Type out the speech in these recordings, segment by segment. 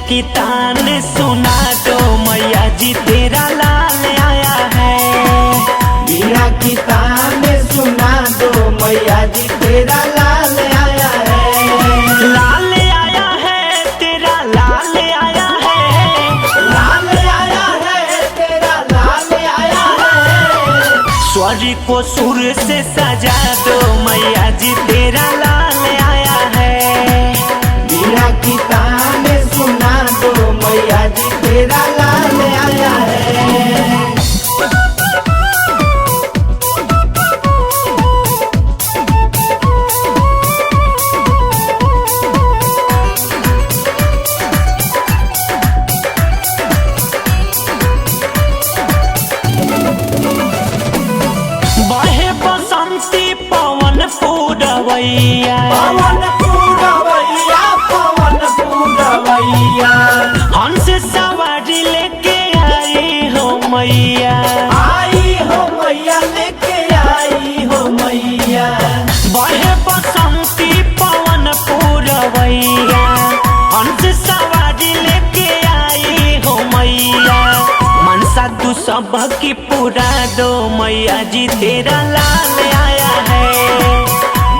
की तान सुना दो मैया जी तेरा लाल आया है। बीड़ा की तान सुना दो मैया जी तेरा लाल आया है। लाल आया है तेरा लाल आया है। लाल आया है तेरा लाल आया है। स्वर को सुर से सजा दो मैया जी तेरा लाल आया है। बीड़ा की तान सुना दो मैया जी तेरा लाल आया है। बहे बसंती पवन पूरवैया। पवन पूरवैया पवन पूरवैया। हंस सवारी लेके आई हो मैया। आई हो मैया लेके आई हो मैया। बहे बसंती पवन पूरवैया। हंस सवारी लेके आई हो मैया। मनसा तू सबकी पूरा दो मैया जी तेरा लाल आया है।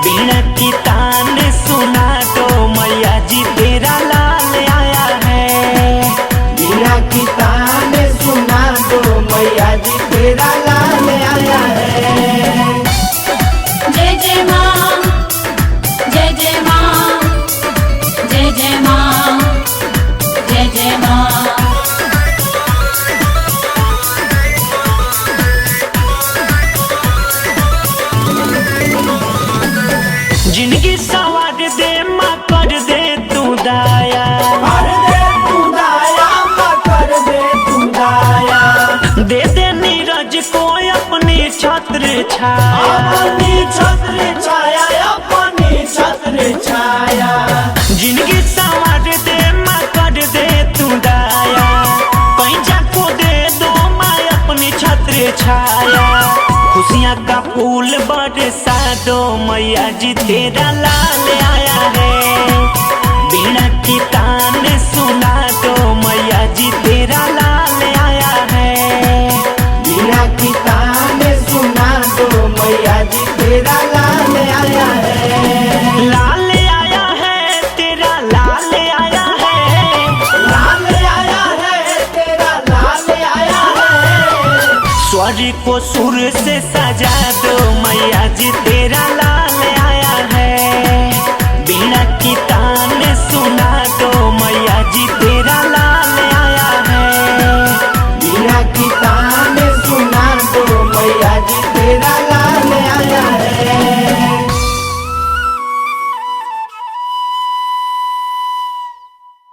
बीड़ा की तान सुना दो मैया जी तेरा लाल आया है। बीड़ा की तान सुना दो मैया जी तेरा लाल आया है। जय जय माँ, जय जय माँ, जय जय माँ, जय जय माँ। जिंदगी सवार दे माँ कर दे तू दाया। कर दे तू दाया माँ कर दे तू दाया। दे दे नीरज को अपनी छत्र छाया। अपनी छत्र छाया अपनी छत्र छाया। जिंदगी सवार दे माँ कर दे तू दाया। पैंजा को दे दो माँ अपनी छत्र छाया। खुशियाँ का फूल बरसा दो मैया जी तेरा लाल आया है। बीड़ा की तान सुना दो मैया जी तेरा लाल आया है। बीड़ा की तान सुना दो मैया जी तेरा लाल आया है। लाल आया है तेरा लाल आया है। लाल आया है तेरा लाल आया है। स्वर को सुर से सजा दो मैया